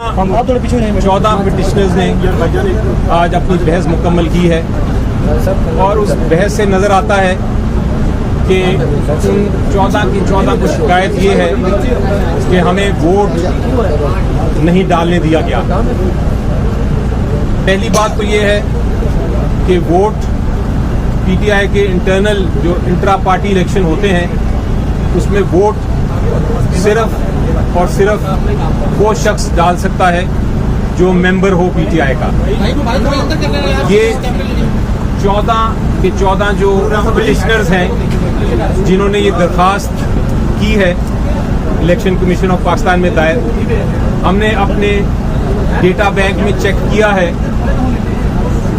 14 petitioners ने आज अपनी बहस मुकम्मल की है और उस बहस से नज़र आता है कि उन 14 की 14 को शिकायत ये है कि हमें वोट नहीं डालने दिया गया। पहली बात तो ये है कि वोट पीटीआई के इंटरनल जो इंट्रा पार्टी इलेक्शन होते हैं उसमें वोट सिर्फ और सिर्फ वो शख्स डाल सकता है जो मेंबर हो पीटीआई का। ये 14 के 14 जो पिटिशनर्स हैं जिन्होंने ये दरखास्त की है इलेक्शन कमीशन ऑफ पाकिस्तान में दायर, हमने अपने डेटा बैंक में चेक किया है,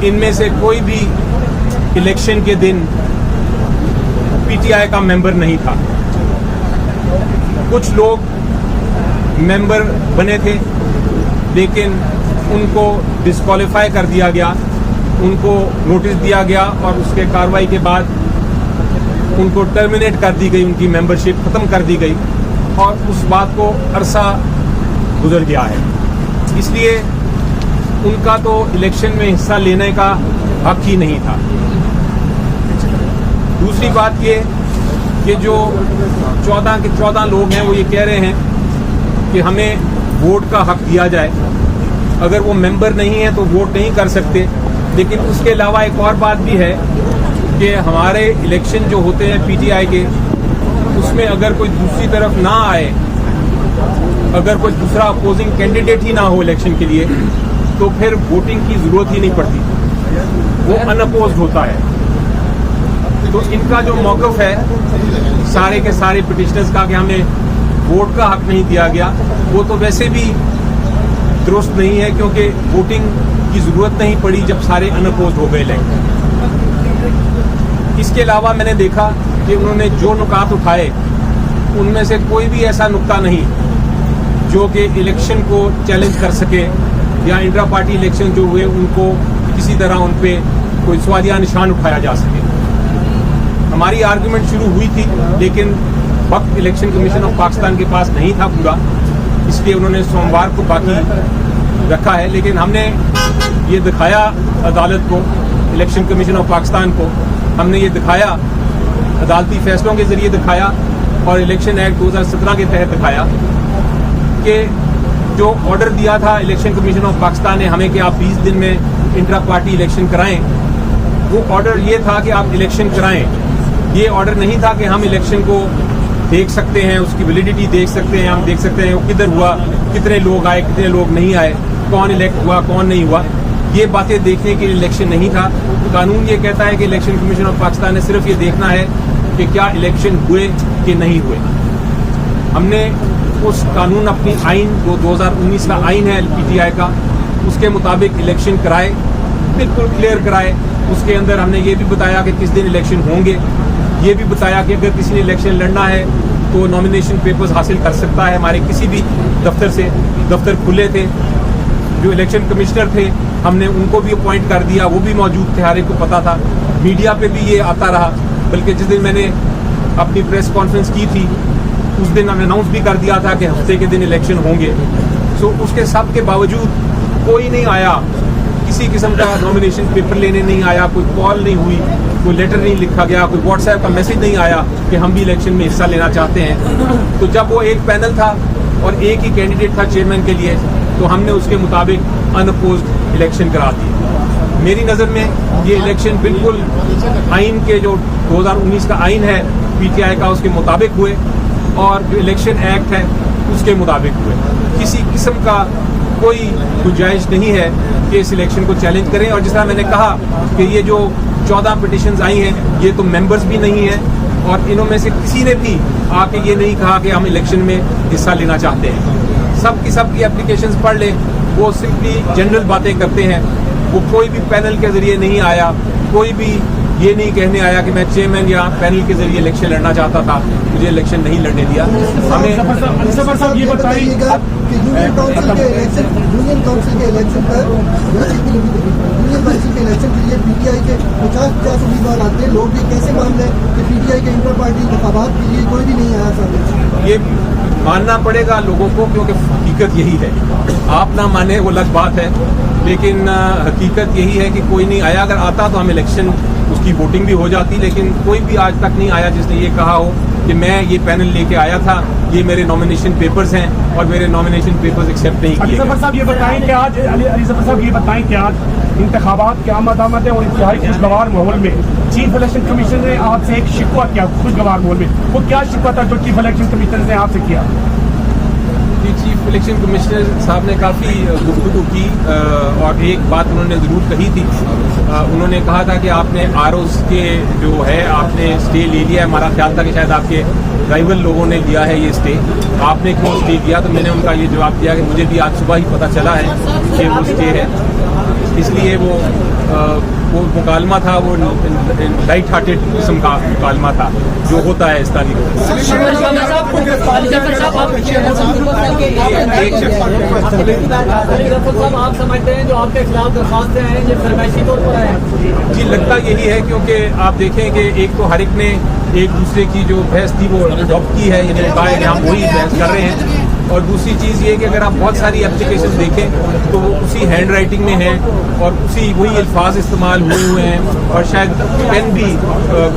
इनमें से कोई भी इलेक्शन के दिन पीटीआई का मेंबर नहीं था। कुछ लोग मेंबर बने थे लेकिन उनको डिस्क्वालीफाई कर दिया गया, उनको नोटिस दिया गया और उसके कार्रवाई के बाद उनको टर्मिनेट कर दी गई, उनकी मेंबरशिप ख़त्म कर दी गई और उस बात को अरसा गुजर गया है। इसलिए उनका तो इलेक्शन में हिस्सा लेने का हक ही नहीं था। दूसरी बात ये कि जो 14 के 14 लोग हैं वो ये कह रहे हैं कि हमें वोट का हक दिया जाए, अगर वो मेंबर नहीं है तो वोट नहीं कर सकते। लेकिन उसके अलावा एक और बात भी है कि हमारे इलेक्शन जो होते हैं पीटीआई के, उसमें अगर कोई दूसरी तरफ ना आए, अगर कोई दूसरा अपोजिंग कैंडिडेट ही ना हो इलेक्शन के लिए, तो फिर वोटिंग की जरूरत ही नहीं पड़ती, वो अनअपोज्ड होता है। तो इनका जो मौक़िफ़ है सारे के सारे पिटिशनर्स का कि हमें वोट का हक नहीं दिया गया, वो तो वैसे भी दुरुस्त नहीं है, क्योंकि वोटिंग की जरूरत नहीं पड़ी जब सारे अनअपोज्ड हो गए इलेक्शन। इसके अलावा मैंने देखा कि उन्होंने जो नुकात उठाए उनमें से कोई भी ऐसा नुक्ता नहीं जो कि इलेक्शन को चैलेंज कर सके या इंट्रा पार्टी इलेक्शन जो हुए उनको किसी तरह उन पे कोई सवालिया निशान उठाया जा सके। हमारी आर्गुमेंट शुरू हुई थी लेकिन वक्त इलेक्शन कमीशन ऑफ पाकिस्तान के पास नहीं था पूरा, इसलिए उन्होंने सोमवार को बाकी रखा है। लेकिन हमने ये दिखाया अदालत को, इलेक्शन कमीशन ऑफ पाकिस्तान को हमने ये दिखाया, अदालती फैसलों के जरिए दिखाया और इलेक्शन एक्ट 2017 के तहत दिखाया कि जो ऑर्डर दिया था इलेक्शन कमीशन ऑफ पाकिस्तान ने हमें कि आप 20 दिन में इंट्रा पार्टी इलेक्शन कराएं, वो ऑर्डर ये था कि आप इलेक्शन कराएं। ये ऑर्डर नहीं था कि हम इलेक्शन को देख सकते हैं, उसकी वैलिडिटी देख सकते हैं, हम देख सकते हैं वो किधर हुआ, कितने लोग आए, कितने लोग नहीं आए, कौन इलेक्ट हुआ, कौन नहीं हुआ। ये बातें देखने के लिए इलेक्शन नहीं था। कानून ये कहता है कि इलेक्शन कमीशन ऑफ पाकिस्तान ने सिर्फ ये देखना है कि क्या इलेक्शन हुए कि नहीं हुए। हमने उस कानून अपनी आइन जो 2019 का आइन है पीटीआई का, उसके मुताबिक इलेक्शन कराए, बिल्कुल क्लियर कराए। उसके अंदर हमने ये भी बताया कि किस दिन इलेक्शन होंगे, ये भी बताया कि अगर किसी ने इलेक्शन लड़ना है तो नॉमिनेशन पेपर्स हासिल कर सकता है हमारे किसी भी दफ्तर से। दफ्तर खुले थे, जो इलेक्शन कमिश्नर थे हमने उनको भी अपॉइंट कर दिया, वो भी मौजूद थे, हर एक को पता था। मीडिया पे भी ये आता रहा, बल्कि जिस दिन मैंने अपनी प्रेस कॉन्फ्रेंस की थी उस दिन हमने अनाउंस भी कर दिया था कि हफ्ते के दिन इलेक्शन होंगे। सो उसके सब के बावजूद कोई नहीं आया, किसी किस्म का नॉमिनेशन पेपर लेने नहीं आया, कोई कॉल नहीं हुई, कोई लेटर नहीं लिखा गया, कोई व्हाट्सएप का मैसेज नहीं आया कि हम भी इलेक्शन में हिस्सा लेना चाहते हैं। तो जब वो एक पैनल था और एक ही कैंडिडेट था चेयरमैन के लिए, तो हमने उसके मुताबिक अनअपोज्ड इलेक्शन करा दी। मेरी नज़र में ये इलेक्शन बिल्कुल आइन के जो 2019 का आइन है पीटीआई का उसके मुताबिक हुए और जो इलेक्शन एक्ट है उसके मुताबिक हुए। किसी किस्म का कोई गुंजाइश नहीं है कि इस इलेक्शन को चैलेंज करें। और जिस तरह मैंने कहा कि ये जो 14 पिटिशन्स आई हैं ये तो मेंबर्स भी नहीं हैं और इनमें से किसी ने भी आके ये नहीं कहा कि हम इलेक्शन में हिस्सा लेना चाहते हैं। सब की एप्लीकेशंस पढ़ ले, वो सिंपली जनरल बातें करते हैं। वो कोई भी पैनल के जरिए नहीं आया, कोई भी ये नहीं कहने आया कि मैं चेयरमैन या पैनल के जरिए इलेक्शन लड़ना चाहता था, मुझे इलेक्शन नहीं लड़ने दिया। हमें ये बताइएगा कि यूनियन काउंसिल के इलेक्शन पर यूनियन काउंसिल के इलेक्शन के लिए पीटीआई के 50 उम्मीदवार आते हैं, लोग भी कैसे मान लें कि पीटीआई के इंटर पार्टी इंतखाबात के लिए कोई भी नहीं आया सामने? ये मानना पड़ेगा लोगों को, क्योंकि हकीकत यही है। आप ना माने वो अलग बात है, लेकिन हकीकत यही है कि कोई नहीं आया। अगर आता तो हम इलेक्शन उसकी वोटिंग भी हो जाती, लेकिन कोई भी आज तक नहीं आया जिसने ये कहा हो कि मैं ये पैनल लेके आया था, ये मेरे नॉमिनेशन पेपर्स हैं और मेरे नॉमिनेशन पेपर्स एक्सेप्ट नहीं किए। अली ज़फ़र साहब ये बताएं कि आज अली ज़फ़र साहब ये बताएं कि आज इंतखाबात क्या आमद है और इंतहाई खुशगवार माहौल में चीफ इलेक्शन कमीशन ने आपसे एक शिकवा किया, खुशगवार माहौल में वो क्या शिकवा था जो चीफ इलेक्शन कमीशन ने आपसे किया? जी, चीफ इलेक्शन कमिश्नर साहब ने काफ़ी गुफ्तगू की और एक बात उन्होंने ज़रूर कही थी। उन्होंने कहा था कि आपने आरओज़ के जो है आपने स्टे ले लिया है। हमारा ख्याल था कि शायद आपके राइवल लोगों ने लिया है ये स्टे, आपने क्यों स्टे किया? तो मैंने उनका ये जवाब दिया कि मुझे भी आज सुबह ही पता चला है कि वो स्टे है, इसलिए वो मुकालमा था, वो लाइट हार्टेड किस्म का मुकालमा था जो होता है इस तारीख को। आप समझते हैं जो आपके खिलाफ दरखास्तें हैं ये फरमाइशी तौर पर है? जी, लगता यही है, क्योंकि आप देखें कि एक तो हर एक ने एक दूसरे की जो बहस थी वो अडॉप्ट की है, यानी कहा है कि हम वही बहस कर रहे हैं। और दूसरी चीज़ ये कि अगर आप बहुत सारी एप्लीकेशन देखें तो वो उसी हैंड राइटिंग में है और उसी वही अल्फाज इस्तेमाल हुए हैं, और शायद पेन भी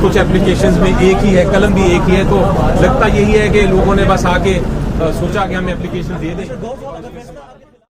कुछ एप्लीकेशंस में एक ही है, कलम भी एक ही है। तो लगता यही है कि लोगों ने बस आके सोचा कि हमें एप्लीकेशन दे दें।